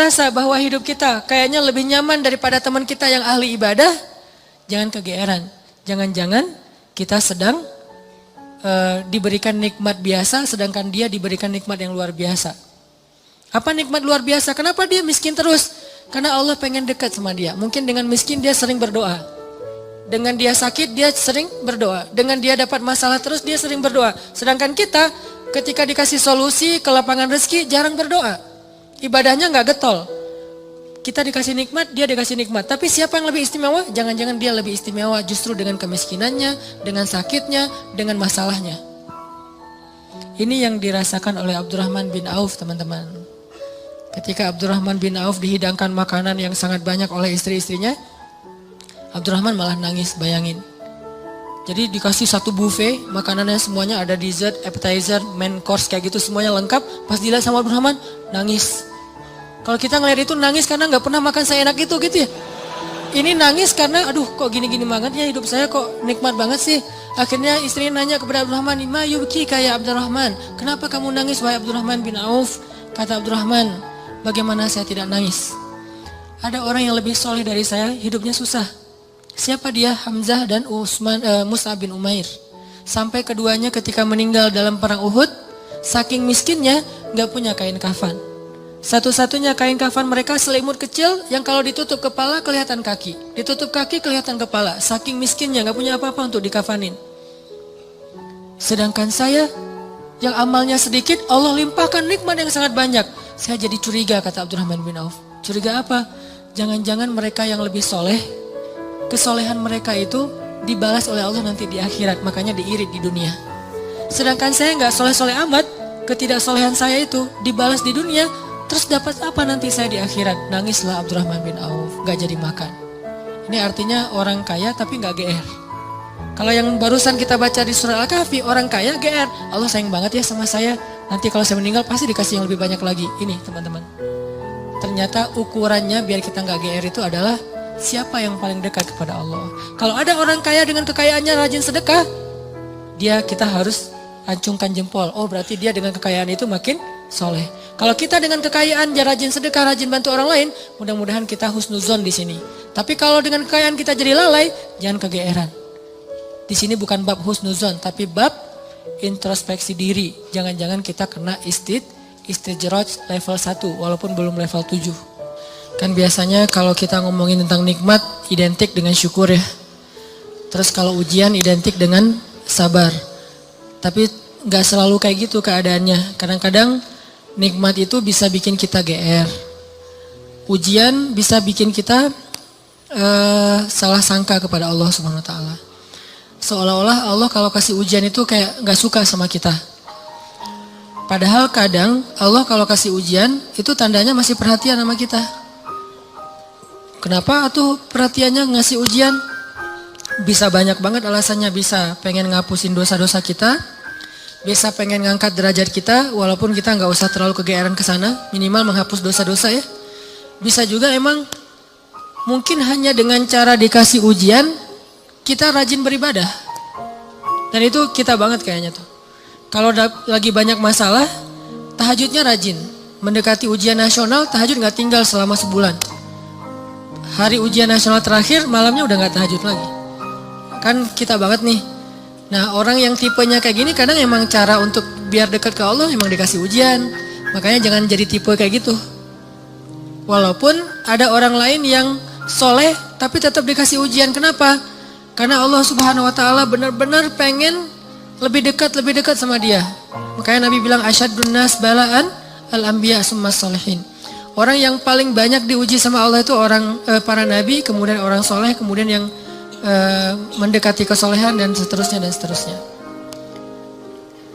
merasa bahwa hidup kita kayaknya lebih nyaman daripada teman kita yang ahli ibadah, jangan kegeeran. Jangan-jangan kita sedang diberikan nikmat biasa sedangkan dia diberikan nikmat yang luar biasa. Apa nikmat luar biasa? Kenapa dia miskin terus? Karena Allah pengen dekat sama dia. Mungkin dengan miskin dia sering berdoa. Dengan dia sakit dia sering berdoa. Dengan dia dapat masalah terus dia sering berdoa. Sedangkan kita ketika dikasih solusi ke lapangan rezeki jarang berdoa. Ibadahnya nggak getol. Kita dikasih nikmat, dia dikasih nikmat. Tapi siapa yang lebih istimewa? Jangan-jangan dia lebih istimewa justru dengan kemiskinannya, dengan sakitnya, dengan masalahnya. Ini yang dirasakan oleh Abdurrahman bin Auf, teman-teman. Ketika Abdurrahman bin Auf dihidangkan makanan yang sangat banyak oleh istri-istrinya, Abdurrahman malah nangis, bayangin. Jadi dikasih satu buffet, makanannya semuanya ada dessert, appetizer, main course kayak gitu semuanya lengkap. Pas dilihat sama Abdurrahman, nangis. Kalau kita ngeliat itu nangis karena nggak pernah makan seenak itu gitu ya. Ini nangis karena aduh kok gini-gini banget ya hidup saya kok nikmat banget sih. Akhirnya istrinya nanya kepada Abdurrahman, "Ma yubki kayak Abdurrahman. Kenapa kamu nangis wahai Abdurrahman bin Auf?" Kata Abdurrahman, "Bagaimana saya tidak nangis? Ada orang yang lebih soleh dari saya, hidupnya susah." Siapa dia? Hamzah dan Mus'ab bin Umair. Sampai keduanya ketika meninggal dalam perang Uhud, saking miskinnya nggak punya kain kafan. Satu-satunya kain kafan mereka selimut kecil yang kalau ditutup kepala kelihatan kaki. Ditutup kaki kelihatan kepala. Saking miskinnya gak punya apa-apa untuk dikafanin. Sedangkan saya yang amalnya sedikit Allah limpahkan nikmat yang sangat banyak. Saya jadi curiga kata Abdurrahman bin Auf. Curiga apa? Jangan-jangan mereka yang lebih soleh, kesolehan mereka itu dibalas oleh Allah nanti di akhirat. Makanya diirit di dunia. Sedangkan saya gak soleh-soleh amat. Ketidaksolehan saya itu dibalas di dunia. Terus dapat apa nanti saya di akhirat? Nangislah Abdurrahman bin Auf, gak jadi makan. Ini artinya orang kaya tapi gak GR. Kalau yang barusan kita baca di surah Al-Kahfi, orang kaya GR. Allah sayang banget ya sama saya. Nanti kalau saya meninggal pasti dikasih yang lebih banyak lagi. Ini teman-teman. Ternyata ukurannya biar kita gak GR itu adalah siapa yang paling dekat kepada Allah. Kalau ada orang kaya dengan kekayaannya rajin sedekah, kita harus acungkan jempol. Oh berarti dia dengan kekayaan itu makin soleh. Kalau kita dengan kekayaan rajin sedekah, rajin bantu orang lain, mudah-mudahan kita husnuzon di sini. Tapi kalau dengan kekayaan kita jadi lalai, jangan kegeeran. Di sini bukan bab husnuzon, tapi bab introspeksi diri. Jangan-jangan kita kena istijraj level 1 walaupun belum level 7. Kan biasanya kalau kita ngomongin tentang nikmat identik dengan syukur ya. Terus kalau ujian identik dengan sabar. Tapi gak selalu kayak gitu keadaannya. Kadang-kadang nikmat itu bisa bikin kita GR. Ujian bisa bikin kita salah sangka kepada Allah Subhanahu wa taala. Seolah-olah Allah kalau kasih ujian itu kayak gak suka sama kita. Padahal kadang Allah kalau kasih ujian itu tandanya masih perhatian sama kita. Kenapa tuh perhatiannya ngasih ujian? Bisa banyak banget alasannya, bisa pengen ngapusin dosa-dosa kita. Bisa pengen ngangkat derajat kita walaupun kita nggak usah terlalu kegeeran ke sana, minimal menghapus dosa-dosa ya. Bisa juga emang mungkin hanya dengan cara dikasih ujian kita rajin beribadah. Dan itu kita banget kayaknya tuh. Kalau lagi banyak masalah, tahajudnya rajin. Mendekati ujian nasional, tahajud nggak tinggal selama sebulan. Hari ujian nasional terakhir, malamnya udah nggak tahajud lagi. Kan kita banget nih. Nah orang yang tipenya kayak gini kadang emang cara untuk biar dekat ke Allah emang dikasih ujian. Makanya jangan jadi tipe kayak gitu. Walaupun ada orang lain yang soleh tapi tetap dikasih ujian. Kenapa? Karena Allah Subhanahu wa taala benar-benar pengen lebih dekat sama dia. Makanya Nabi bilang asyadun nas balaan al-anbiya summas solehin. Orang yang paling banyak diuji sama Allah itu para nabi, kemudian orang soleh, kemudian yang mendekati kesolehan dan seterusnya dan seterusnya.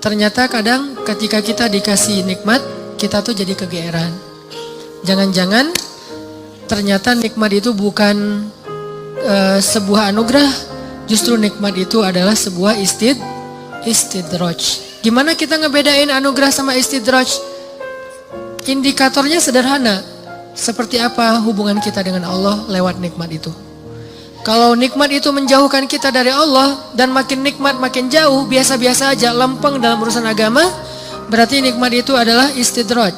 Ternyata kadang ketika kita dikasih nikmat, kita tuh jadi kegeeran. Jangan-jangan ternyata nikmat itu bukan sebuah anugerah, justru nikmat itu adalah sebuah istidraj. Gimana kita ngebedain anugerah sama istidraj? Indikatornya sederhana. Seperti apa hubungan kita dengan Allah lewat nikmat itu. Kalau nikmat itu menjauhkan kita dari Allah dan makin nikmat makin jauh, biasa-biasa aja, lempeng dalam urusan agama, berarti nikmat itu adalah istidraj.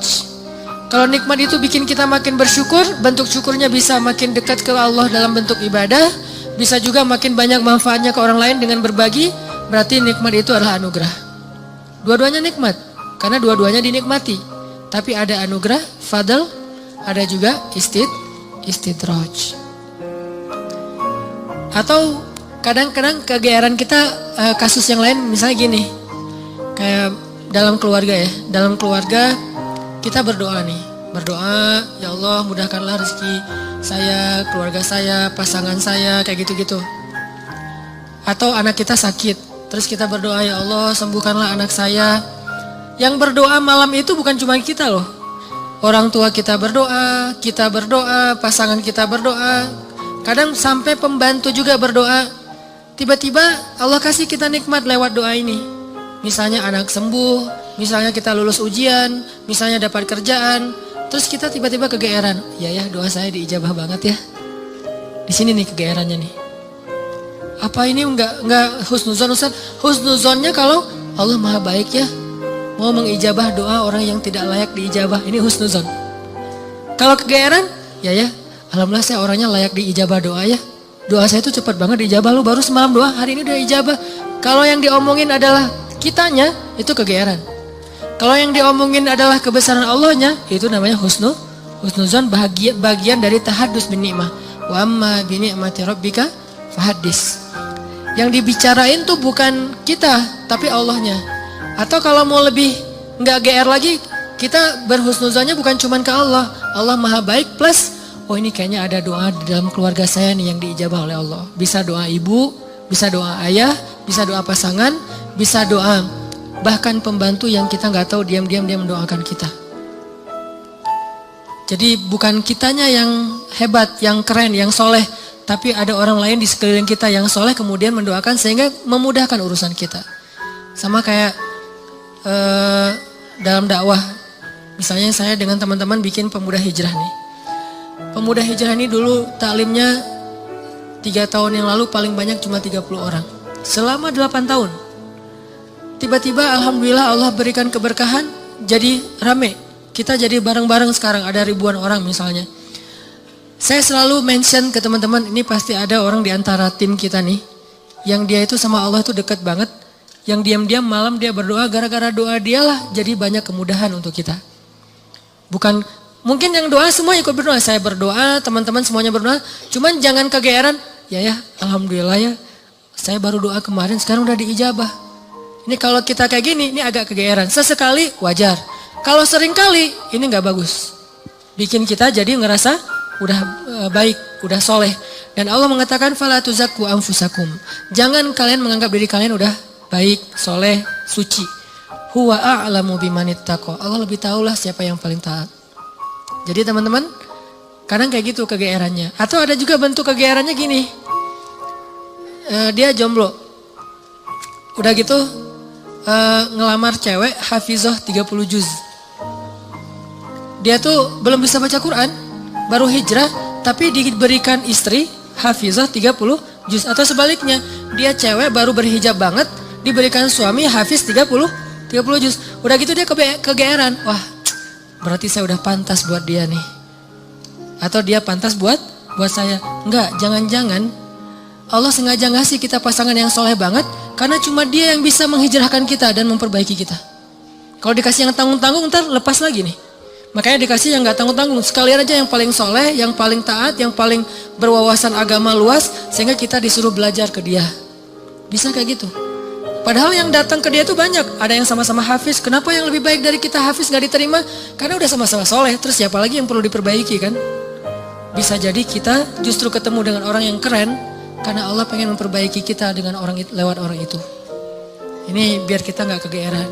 Kalau nikmat itu bikin kita makin bersyukur, bentuk syukurnya bisa makin dekat ke Allah dalam bentuk ibadah, bisa juga makin banyak manfaatnya ke orang lain dengan berbagi, berarti nikmat itu adalah anugerah. Dua-duanya nikmat, karena dua-duanya dinikmati. Tapi ada anugerah, fadl, ada juga istidraj. Atau kadang-kadang kegeeran kita kasus yang lain, misalnya gini, kayak dalam keluarga ya, dalam keluarga kita berdoa nih, berdoa, ya Allah mudahkanlah rezeki saya, keluarga saya, pasangan saya, kayak gitu-gitu. Atau anak kita sakit, terus kita berdoa, ya Allah sembuhkanlah anak saya. Yang berdoa malam itu bukan cuma kita loh. Orang tua kita berdoa, pasangan kita berdoa. Kadang sampai pembantu juga berdoa. Tiba-tiba Allah kasih kita nikmat lewat doa ini. Misalnya anak sembuh, misalnya kita lulus ujian, misalnya dapat kerjaan. Terus kita tiba-tiba kegeeran. Ya doa saya diijabah banget ya. Di sini nih kegeerannya nih. Apa ini enggak husnuzon Ustaz? Husnuzonnya kalau Allah maha baik ya. Mau mengijabah doa orang yang tidak layak diijabah. Ini husnuzon. Kalau kegeeran, ya alhamdulillah saya orangnya layak diijabah doa ya. Doa saya itu cepat banget diijabah. Lu baru semalam doa, hari ini udah ijabah. Kalau yang diomongin adalah kitanya, itu kegeeran. Kalau yang diomongin adalah kebesaran Allahnya, itu namanya husnuzon, bagian dari tahadus bin ni'mah. Wa amma bi ni'mati rabbika fahaddis. Yang dibicarain tuh bukan kita, tapi Allahnya. Atau kalau mau lebih nggak GR lagi, kita berhusnuzonnya bukan cuman ke Allah. Allah maha baik plus, oh ini kayaknya ada doa di dalam keluarga saya nih yang diijabah oleh Allah. Bisa doa ibu, bisa doa ayah, bisa doa pasangan, bisa doa bahkan pembantu yang kita nggak tahu diam-diam dia mendoakan kita. Jadi bukan kitanya yang hebat, yang keren, yang soleh, tapi ada orang lain di sekeliling kita yang soleh kemudian mendoakan sehingga memudahkan urusan kita. Sama kayak dalam dakwah, misalnya saya dengan teman-teman bikin pemuda hijrah nih. Pemuda hijrah ini dulu taklimnya 3 tahun yang lalu paling banyak cuma 30 orang. Selama 8 tahun. Tiba-tiba alhamdulillah Allah berikan keberkahan, jadi rame. Kita jadi bareng-bareng sekarang, ada ribuan orang misalnya. Saya selalu mention ke teman-teman, ini pasti ada orang di antara tim kita nih, yang dia itu sama Allah itu dekat banget. Yang diam-diam malam dia berdoa, gara-gara doa dialah jadi banyak kemudahan untuk kita. Bukan, mungkin yang doa semua ikut berdoa, saya berdoa, teman-teman semuanya berdoa. Cuman jangan kegeeran, ya alhamdulillah ya. Saya baru doa kemarin, sekarang udah diijabah. Ini kalau kita kayak gini, ini agak kegeeran. Sesekali wajar. Kalau sering kali, ini gak bagus. Bikin kita jadi ngerasa udah baik, udah soleh. Dan Allah mengatakan, fala tuzakku anfusakum. Jangan kalian menganggap diri kalian udah baik, soleh, suci. Huwa a'lamu bimanittaqo. Allah lebih tahulah siapa yang paling taat. Jadi teman-teman, kadang kayak gitu kegeerannya. Atau ada juga bentuk kegeerannya gini. Dia jomblo. Udah gitu ngelamar cewek hafizah 30 juz. Dia tuh belum bisa baca Quran, baru hijrah, tapi diberikan istri hafizah 30 juz. Atau sebaliknya, dia cewek baru berhijab banget, diberikan suami hafiz 30 juz. Udah gitu dia kegeeran. Wah, berarti saya udah pantas buat dia nih. Atau dia pantas buat saya. Enggak, jangan-jangan Allah sengaja ngasih kita pasangan yang soleh banget karena cuma dia yang bisa menghijrahkan kita dan memperbaiki kita. Kalau dikasih yang tanggung-tanggung ntar lepas lagi nih. Makanya dikasih yang gak tanggung-tanggung. Sekalian aja yang paling soleh, yang paling taat, yang paling berwawasan agama luas sehingga kita disuruh belajar ke dia. Bisa kayak gitu. Padahal yang datang ke dia tuh banyak. Ada yang sama-sama hafiz. Kenapa yang lebih baik dari kita hafiz gak diterima? Karena udah sama-sama soleh. Terus siapa lagi yang perlu diperbaiki kan? Bisa jadi kita justru ketemu dengan orang yang keren karena Allah pengen memperbaiki kita dengan lewat orang itu. Ini biar kita gak kegeeran.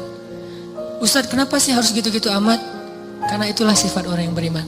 Ustadz, kenapa sih harus gitu-gitu amat? Karena itulah sifat orang yang beriman.